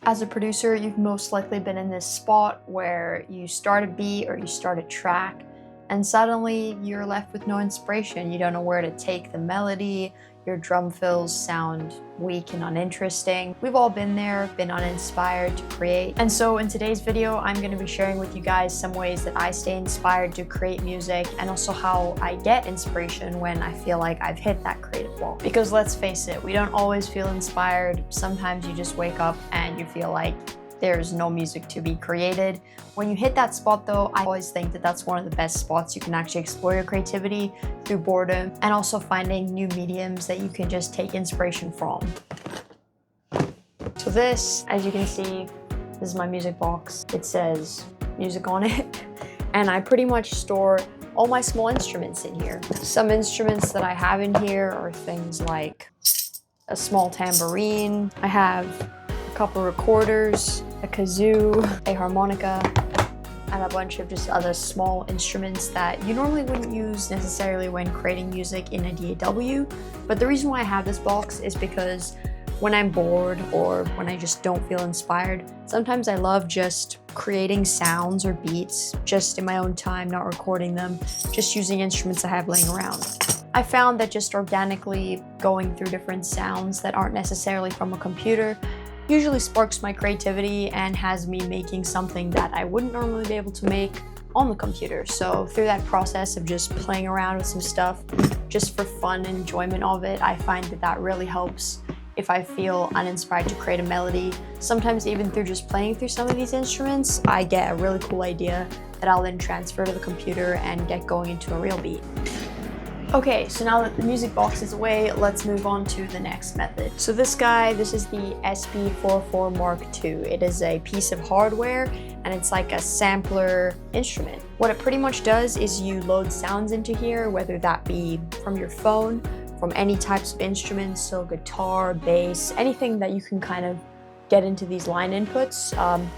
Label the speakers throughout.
Speaker 1: As a producer, you've most likely been in this spot where you start a beat or you start a track and suddenly you're left with no inspiration. You don't know where to take the melody, your drum fills sound weak and uninteresting. We've all been there, been uninspired to create. And so in today's video, I'm going to be sharing with you guys some ways that I stay inspired to create music and also how I get inspiration when I feel like I've hit that creative wall. Because let's face it, we don't always feel inspired. Sometimes you just wake up and you feel like there's no music to be created. When you hit that spot though, I always think that that's one of the best spots you can actually explore your creativity through boredom and also finding new mediums that you can just take inspiration from. So this, as you can see, this is my music box. It says music on it. And I pretty much store all my small instruments in here. Some instruments that I have in here are things like a small tambourine. I have a couple recorders, a kazoo, a harmonica, and a bunch of just other small instruments that you normally wouldn't use necessarily when creating music in a DAW. But the reason why I have this box is because when I'm bored or when I just don't feel inspired, sometimes I love just creating sounds or beats just in my own time, not recording them, just using instruments I have laying around. I found that just organically going through different sounds that aren't necessarily from a computer usually sparks my creativity and has me making something that I wouldn't normally be able to make on the computer. So through that process of just playing around with some stuff, just for fun and enjoyment of it, I find that that really helps if I feel uninspired to create a melody. Sometimes even through just playing through some of these instruments, I get a really cool idea that I'll then transfer to the computer and get going into a real beat. Okay, so now that the music box is away, let's move on to the next method. So this is the SP404 Mark II. It is a piece of hardware and it's like a sampler instrument. What it pretty much does is you load sounds into here, whether that be from your phone, from any types of instruments, so guitar, bass, anything that you can kind of get into these line inputs,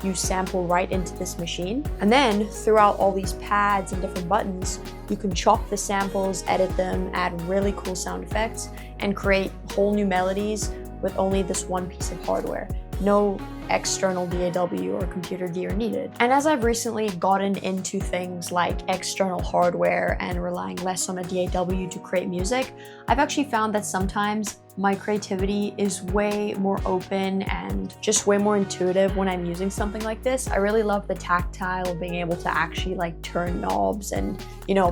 Speaker 1: you sample right into this machine. And then throughout all these pads and different buttons, you can chop the samples, edit them, add really cool sound effects, and create whole new melodies with only this one piece of hardware. No external DAW or computer gear needed. And as I've recently gotten into things like external hardware and relying less on a DAW to create music, I've actually found that sometimes my creativity is way more open and just way more intuitive when I'm using something like this. I really love the tactile, being able to actually like turn knobs and,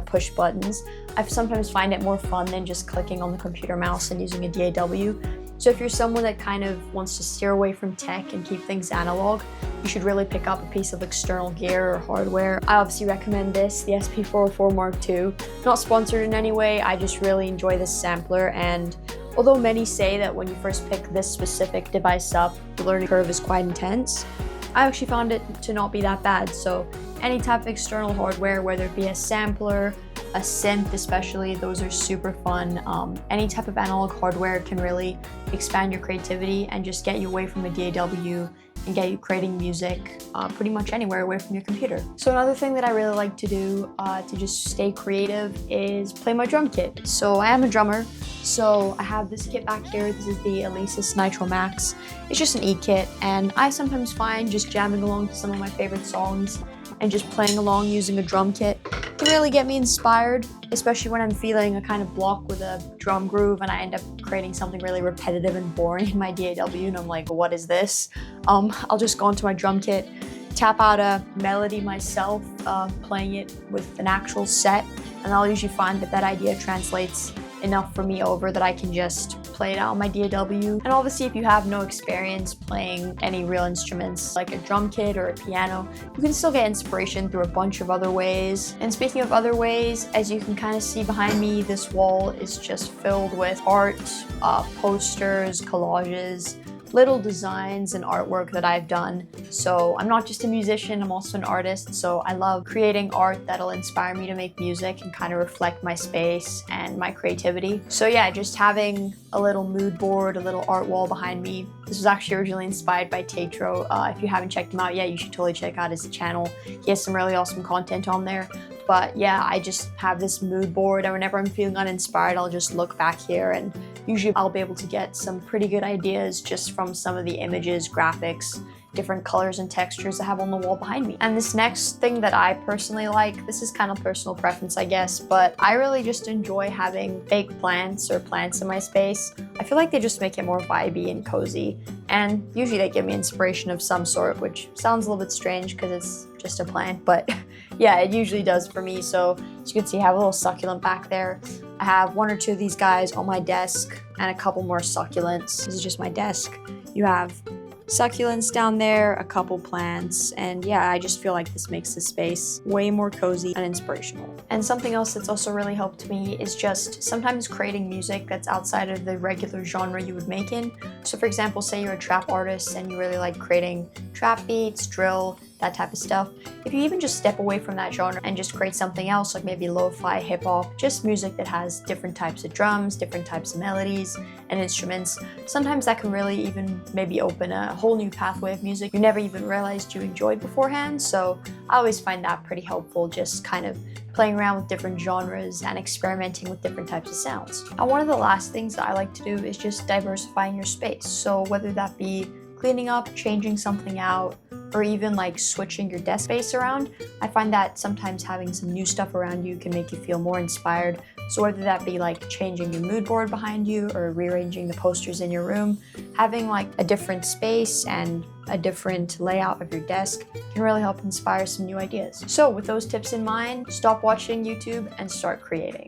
Speaker 1: push buttons. I sometimes find it more fun than just clicking on the computer mouse and using a DAW. So if you're someone that kind of wants to steer away from tech and keep things analog, you should really pick up a piece of external gear or hardware. I obviously recommend this, the SP404 Mark II. Not sponsored in any way, I just really enjoy this sampler, and although many say that when you first pick this specific device up, the learning curve is quite intense, I actually found it to not be that bad. So any type of external hardware, whether it be a sampler, a synth especially, those are super fun. Any type of analog hardware can really expand your creativity and just get you away from a DAW and get you creating music pretty much anywhere away from your computer. So another thing that I really like to do to just stay creative is play my drum kit. So I am a drummer, so I have this kit back here. This is the Alesis Nitro Max. It's just an E-kit, and I sometimes find just jamming along to some of my favorite songs and just playing along using a drum kit can really get me inspired, especially when I'm feeling a kind of block with a drum groove and I end up creating something really repetitive and boring in my DAW and I'm like, what is this? I'll just go into my drum kit, tap out a melody myself, playing it with an actual set, and I'll usually find that that idea translates enough for me over that I can just play it out on my DAW. And obviously if you have no experience playing any real instruments like a drum kit or a piano, you can still get inspiration through a bunch of other ways. And speaking of other ways, as you can kind of see behind me, this wall is just filled with art, posters, collages, little designs and artwork that I've done. So I'm not just a musician, I'm also an artist. So I love creating art that'll inspire me to make music and kind of reflect my space and my creativity. So yeah, just having a little mood board, a little art wall behind me. This was actually originally inspired by Tatro. If you haven't checked him out yet, you should totally check out his channel. He has some really awesome content on there. But yeah, I just have this mood board, and whenever I'm feeling uninspired, I'll just look back here, and usually I'll be able to get some pretty good ideas just from some of the images, graphics, different colors and textures I have on the wall behind me. And this next thing that I personally like, this is kind of personal preference, I guess, but I really just enjoy having fake plants or plants in my space. I feel like they just make it more vibey and cozy, and usually they give me inspiration of some sort, which sounds a little bit strange because it's just a plant, but yeah, it usually does for me. So as you can see, I have a little succulent back there. I have 1 or 2 of these guys on my desk and a couple more succulents. This is just my desk. You have succulents down there, a couple plants, and yeah, I just feel like this makes the space way more cozy and inspirational. And something else that's also really helped me is just sometimes creating music that's outside of the regular genre you would make in. So for example, say you're a trap artist and you really like creating trap beats, drill, that type of stuff. If you even just step away from that genre and just create something else, like maybe lo-fi, hip-hop, just music that has different types of drums, different types of melodies and instruments, sometimes that can really even maybe open a whole new pathway of music you never even realized you enjoyed beforehand. So I always find that pretty helpful, just kind of playing around with different genres and experimenting with different types of sounds. And one of the last things that I like to do is just diversifying your space. So whether that be cleaning up, changing something out, or even like switching your desk space around, I find that sometimes having some new stuff around you can make you feel more inspired. So whether that be like changing your mood board behind you or rearranging the posters in your room, having like a different space and a different layout of your desk can really help inspire some new ideas. So with those tips in mind, stop watching YouTube and start creating.